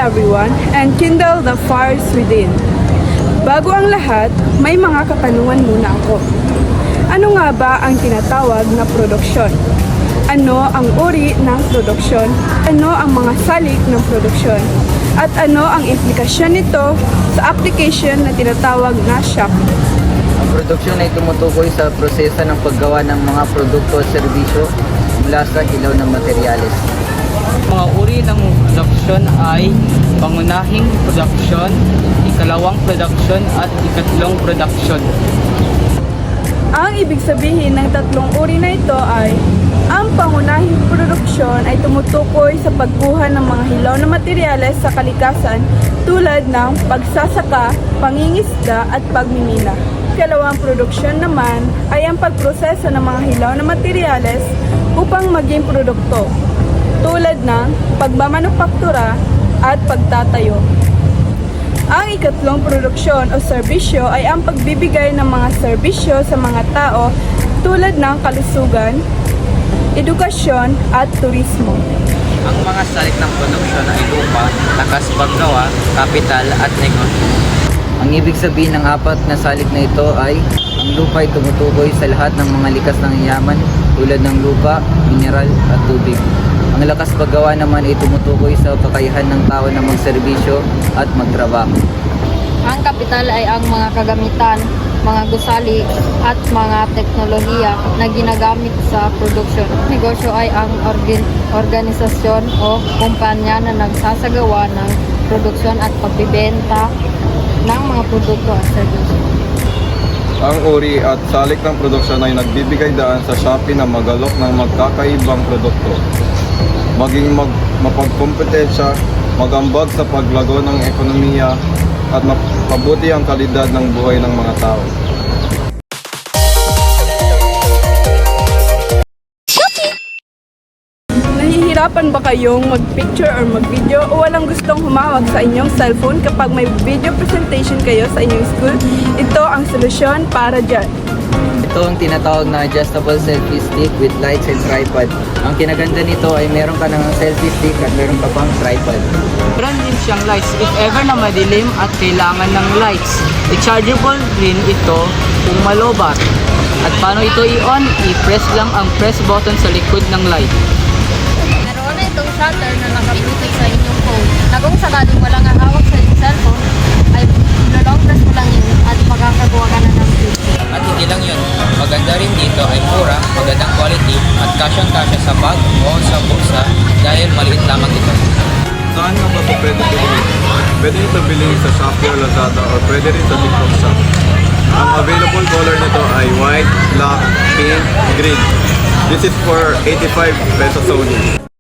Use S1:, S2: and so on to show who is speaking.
S1: everyone and kindle the fires within. Bago ang lahat, may mga katanungan muna ako. Ano nga ba ang tinatawag na produksyon? Ano ang uri ng produksyon? Ano ang mga salik ng produksyon? At ano ang implikasyon nito sa application na tinatawag na shopping?
S2: Ang produksyon ay tumutukoy sa proseso ng paggawa ng mga produkto at serbisyo mula sa hilaw ng materyales.
S3: Mga uri ng produksyon ay pangunahing produksyon, ikalawang produksyon at ikatlong produksyon.
S1: Ang ibig sabihin ng tatlong uri na ito ay ang pangunahing produksyon ay tumutukoy sa pagkuha ng mga hilaw na materyales sa kalikasan tulad ng pagsasaka, pangingisda at pagmimina. Ikalawang produksyon naman ay ang pagproseso ng mga hilaw na materyales upang maging produkto tulad ng pagmamanufaktura at pagtatayo. Ang ikatlong produksyon o serbisyo ay ang pagbibigay ng mga serbisyo sa mga tao tulad ng kalusugan, edukasyon at turismo.
S2: Ang mga salik ng produksyon ay lupa, lakas paggawa, kapital at negosyo. Ang ibig sabihin ng apat na salik na ito ay ang lupa ay tumutukoy sa lahat ng mga likas ng yaman tulad ng lupa, mineral at tubig. Ang lakas paggawa naman ay tumutukoy sa kakayahan ng tao na magserbisyo at magtrabaho.
S4: Ang kapital ay ang mga kagamitan, mga gusali at mga teknolohiya na ginagamit sa produksyon. Negosyo ay ang organisasyon o kumpanya na nagsasagawa ng produksyon at pagbibenta ng mga produkto at serbisyo.
S5: Ang uri at salik ng produksyon ay nagbibigay daan sa Shopee na magalok ng magkakaibang produkto. Maging mapagkompetensya, magambag sa paglago ng ekonomiya at mapabuti ang kalidad ng buhay ng mga tao.
S1: Nahihirapan ba kayong mag-picture or mag-video o walang gustong humawak sa inyong cellphone kapag may video presentation kayo sa inyong school? Ito ang solusyon para dyan.
S2: Ito ang tinatawag na adjustable selfie stick with lights and tripod. Ang kinaganda nito ay meron ka ng selfie stick at meron ka pang tripod.
S3: Meron din siyang lights if ever na madilim at kailangan ng lights. Rechargeable din ito kung malobat. At paano ito i-on? I-press lang ang press button sa likod ng light.
S4: Meron na itong shutter na naka-bluetooth sa inyong phone na kung sakaling walang hawak sa inyong cellphone ay long press mo lang yun at makakagawa ka na ng video.
S2: At hindi lang yun, maganda rin dito ay mura, magandang quality at kasyang-kasya sa bag o sa bulsa dahil maliit lamang ito.
S5: Saan nga ba ito pwede bilhin? Pwede ito bilhin sa Shopee o Lazada o pwede rin sa TikTok Shop. Ang available color nito ay white, black, pink, green. This is for 85 pesos only.